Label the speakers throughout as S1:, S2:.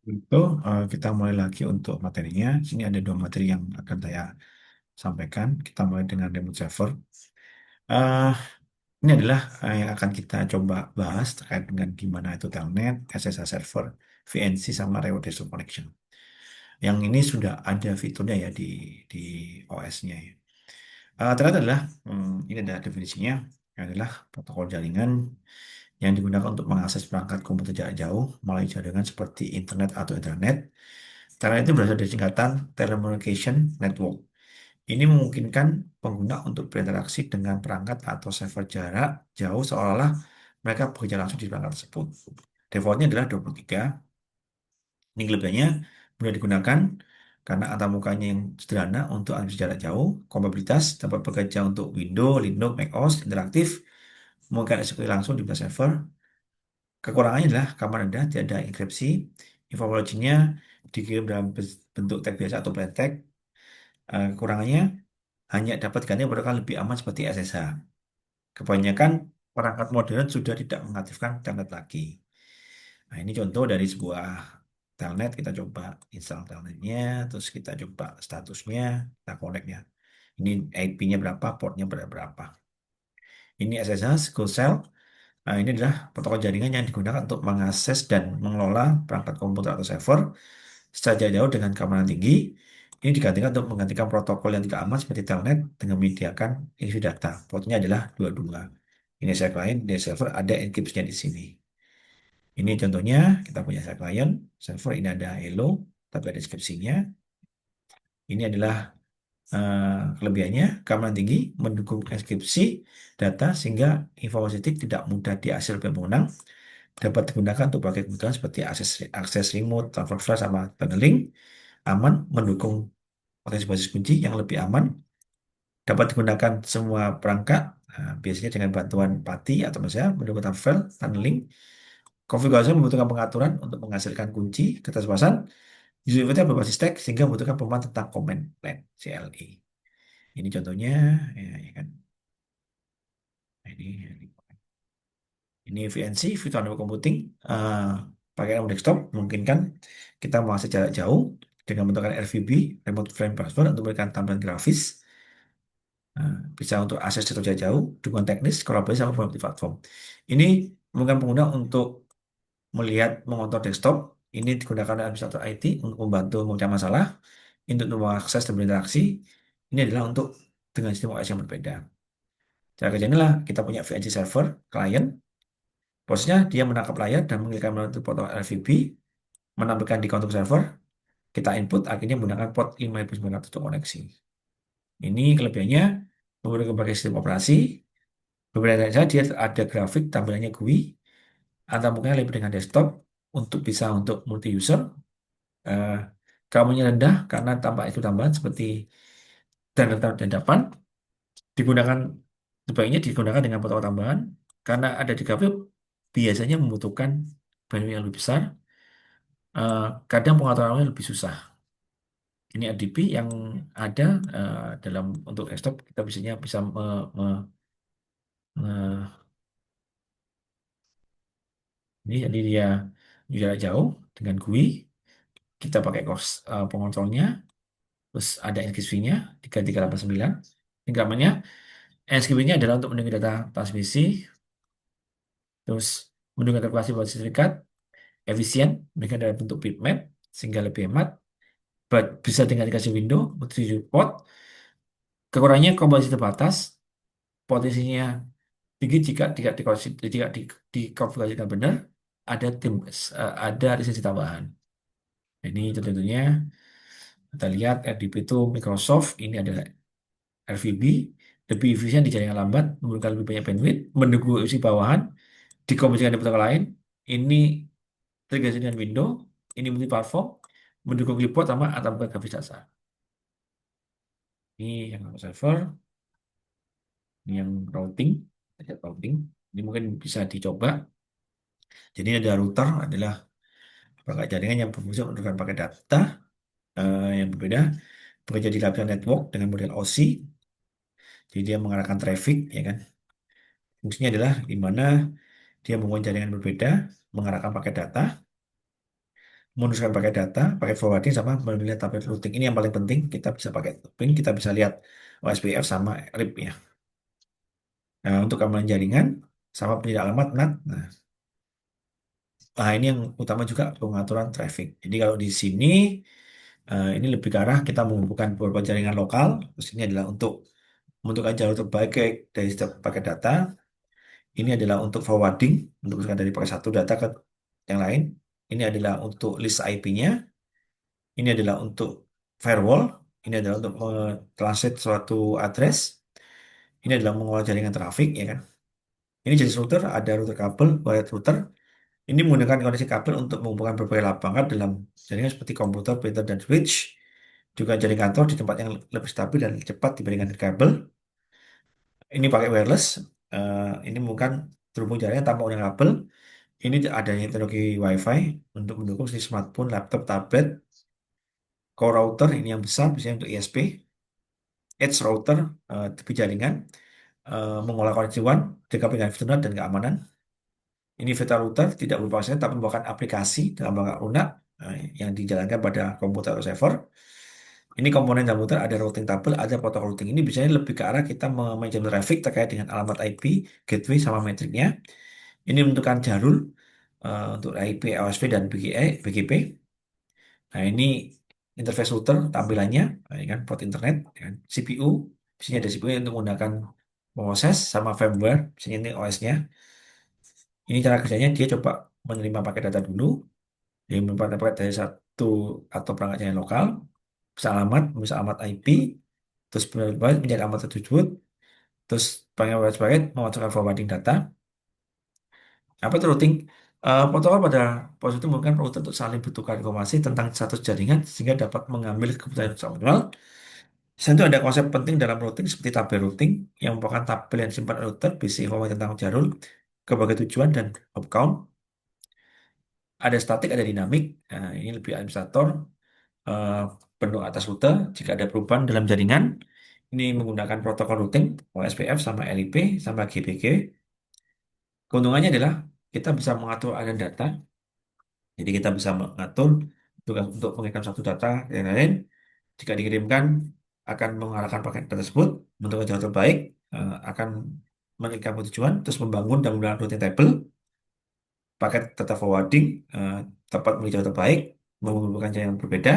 S1: Itu kita mulai lagi untuk materinya. Sini ada dua materi yang akan saya sampaikan. Kita mulai dengan remote server. Eh, ini adalah yang akan kita coba bahas terkait dengan gimana itu telnet, SSH server, VNC sama remote desktop connection. Yang ini sudah ada fiturnya ya di OS-nya ya. Ternyata adalah ini adalah definisinya adalah protokol jaringan yang digunakan untuk mengakses perangkat komputer jarak jauh melalui jaringan seperti internet atau internet. Cara itu berasal dari singkatan Telecommunication Network. Ini memungkinkan pengguna untuk berinteraksi dengan perangkat atau server jarak jauh seolah-olah mereka bekerja langsung di perangkat tersebut. Defaultnya adalah 23. Ini kelebihannya mudah digunakan karena antarmukanya yang sederhana untuk akses jarak jauh, kompatibilitas dapat bekerja untuk Windows, Linux, macOS, interaktif, mungkin eksekusi langsung di beberapa server. Kekurangannya adalah kamar rendah, tidak ada enkripsi, informasinya dikirim dalam bentuk teks biasa atau plain text. Kekurangannya hanya dapat diganti protokol lebih aman seperti SSH. Kebanyakan perangkat modern sudah tidak mengaktifkan telnet lagi. Nah, ini contoh dari sebuah telnet. Kita coba install telnetnya, terus kita coba statusnya, kita connect-nya. Ini IP-nya berapa, portnya berapa. Ini SSH, School Cell. Nah, ini adalah protokol jaringan yang digunakan untuk mengakses dan mengelola perangkat komputer atau server secara jarak jauh dengan keamanan tinggi. Ini digantikan untuk menggantikan protokol yang tidak aman seperti telnet dengan menyediakan isi data. Portnya adalah 22. Ini saya client, di server ada enkripsinya di sini. Ini contohnya, kita punya saya client, server ini ada hello, tapi ada deskripsinya. Ini adalah kelebihannya, keamanan tinggi, mendukung enkripsi data sehingga informasi tidak mudah diakses oleh pemenang, dapat digunakan untuk berbagai kebutuhan seperti akses remote, transfer file, sama tunneling, aman, mendukung potensi basis kunci yang lebih aman, dapat digunakan semua perangkat, biasanya dengan bantuan PATI atau misalnya mendukung transfer file, tunneling, konfigurasi membutuhkan pengaturan untuk menghasilkan kunci keterbatasan, user interface berbasis teks sehingga membutuhkan pemahaman tentang command line CLI. Ini contohnya, ya kan. Nah, ini VNC, Virtual Network Computing, eh, pakai nama desktop, memungkinkan kita mengakses jarak jauh dengan menggunakan RVB, Remote Frame Transfer, untuk memberikan tampilan grafis, bisa untuk akses jarak jauh, dukungan teknis, kolaborasi sama multi platform. Ini memungkinkan pengguna untuk melihat mengontrol desktop. Ini digunakan oleh administrator IT untuk membantu memecah masalah, untuk mengakses dan berinteraksi. Ini adalah untuk dengan sistem OS yang berbeda. Cara kerjanya lah kita punya VNC server, client. Prosesnya dia menangkap layar dan mengirimkan melalui protokol RVB, menampilkan di kontur server, kita input, akhirnya menggunakan port 5900 untuk koneksi. Ini kelebihannya menggunakan berbagai sistem operasi. Berbeda saja dia ada grafik tampilannya GUI, atau mungkin lebih dengan desktop untuk bisa untuk multi user. Eh, Keamanannya rendah karena tanpa itu tambahan seperti dan dapan digunakan sebaiknya digunakan dengan protokol tambahan karena ada di grafik biasanya membutuhkan bandwidth yang lebih besar. Kadang pengaturannya lebih susah. Ini RDP yang ada dalam untuk desktop kita biasanya bisa me- ini jadi dia jarak jauh dengan GUI kita pakai pengontrolnya, terus ada NXP-nya 3389. Ini gambarnya. NXP-nya adalah untuk melindungi data transmisi, terus mendukung kalkulasi buat sertifikat, efisien, mereka dalam bentuk bitmap sehingga lebih hemat, bisa dengan dikasih window, multi port. Kekurangannya komposisi terbatas, potensinya tinggi jika tidak dikonfigurasikan benar, ada lisensi tambahan. Ini tentunya kita lihat RDP itu Microsoft, ini adalah RVB, lebih efisien di jaringan lambat, memberikan lebih banyak bandwidth, mendukung isi bawahan, dikombinasikan dengan protokol lain. Ini terkait dengan Windows, ini multi platform, mendukung clipboard sama atau bukan grafis dasar. Ini yang server, ini yang routing, routing. Ini mungkin bisa dicoba. Jadi ada router adalah pakai jaringan yang berfungsi untuk pakai data yang berbeda, bekerja di lapisan network dengan model OSI. Jadi dia mengarahkan traffic, ya kan. Fungsinya adalah di mana dia mempunyai jaringan berbeda, mengarahkan pakai data. meneruskan pakai data, pakai forwarding sama melihat tablet routing. Ini yang paling penting. Kita bisa pakai pin, kita bisa lihat OSPF sama RIP ya. Nah, untuk keamanan jaringan sama penilai alamat NAT. Nah, ini yang utama juga pengaturan traffic. Jadi kalau di sini ini lebih ke arah kita menghubungkan beberapa jaringan lokal. Terus ini adalah untuk membentukkan jalur terbaik dari setiap paket data. Ini adalah untuk forwarding, untuk misalkan dari pakai satu data ke yang lain. Ini adalah untuk list IP-nya. Ini adalah untuk firewall. Ini adalah untuk translate suatu address. Ini adalah mengolah jaringan traffic, ya kan? Ini jenis router, ada router kabel, wired router. Ini menggunakan koneksi kabel untuk menghubungkan berbagai lapangan dalam jaringan seperti komputer, printer, dan switch. Juga jaring kantor di tempat yang lebih stabil dan cepat dibandingkan dengan kabel. Ini pakai wireless. Ini bukan terhubung jaringan tanpa menggunakan kabel. Ini adanya teknologi Wi-Fi untuk mendukung si smartphone, laptop, tablet. Core router ini yang besar, biasanya untuk ISP. Edge router, tepi jaringan, mengolah koneksi WAN, jaga pengendalian internet dan keamanan. Ini Veta router tidak berupa aset, tapi merupakan aplikasi dalam rangka lunak yang dijalankan pada komputer atau server. Ini komponen dalam router ada routing tabel, ada protokol routing. Ini biasanya lebih ke arah kita manajemen traffic terkait dengan alamat IP, gateway, sama metriknya. Ini menentukan jalur untuk IP, OSP, dan BGP. Nah, ini interface router tampilannya, ini kan port internet, ya kan. CPU, biasanya ada CPU untuk menggunakan proses sama firmware, biasanya ini OS-nya. Ini cara kerjanya dia coba menerima paket data dulu, dia menerima paket dari satu atau perangkat jaringan lokal, bisa alamat IP, terus menjadi alamat tersebut, terus paket memasukkan forwarding data. Apa itu routing? Protokol pada pos itu menggunakan router untuk saling bertukar informasi tentang status jaringan sehingga dapat mengambil keputusan secara manual. Selain itu ada konsep penting dalam routing seperti tabel routing yang merupakan tabel yang disimpan router berisi informasi tentang jalur, berbagai tujuan, dan hop count. Ada statik, ada dinamik. Nah, ini lebih administrator eh, penuh atas rute. Jika ada perubahan dalam jaringan, ini menggunakan protokol routing, OSPF, sama LIP, sama GPG. Keuntungannya adalah kita bisa mengatur aliran data. Jadi kita bisa mengatur untuk mengirim satu data ke yang lain. Jika dikirimkan, akan mengarahkan paket data tersebut untuk jalur terbaik, akan mengirimkan tujuan, terus membangun dan menggunakan routing table, paket data forwarding, tepat memilih jalur terbaik, menghubungkan jaringan yang berbeda,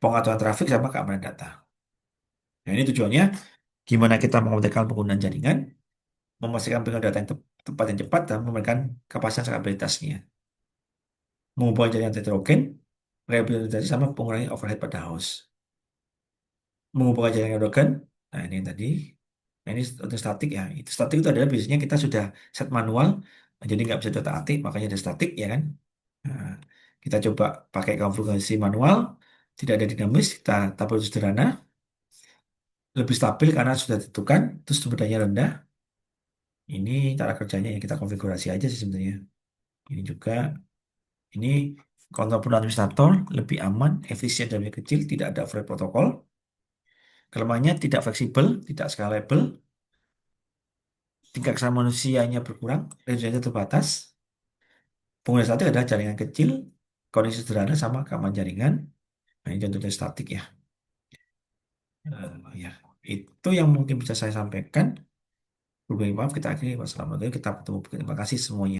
S1: pengaturan traffic, sama keamanan data. Nah, ini tujuannya gimana kita mengoptimalkan penggunaan jaringan, memastikan penggunaan data yang tepat dan cepat, dan memberikan kapasitas stabilitasnya. Menghubungkan jaringan heterogen, reliability, sama pengurangi overhead pada host. Menghubungkan jaringan heterogen, nah ini yang tadi. Nah, ini untuk statik ya. Itu statik itu adalah biasanya kita sudah set manual, jadi nggak bisa data atik, makanya ada statik ya kan. Nah, kita coba pakai konfigurasi manual, tidak ada dinamis, kita tabel sederhana, lebih stabil karena sudah ditentukan, terus bedanya rendah. Ini cara kerjanya yang kita konfigurasi aja sih sebenarnya. Ini juga, ini kontrol penuh administrator, lebih aman, efisien dan lebih kecil, tidak ada overhead protokol. Kelemahannya tidak fleksibel, tidak scalable, tingkat kesalahan manusianya berkurang, resolusinya terbatas. Pengguna statik adalah jaringan kecil, koneksi sederhana, sama keamanan jaringan. Nah, ini contohnya statik ya. Ya, itu yang mungkin bisa saya sampaikan. Berbagai maaf, kita akhiri. Wassalamualaikum, kita bertemu. Terima kasih semuanya.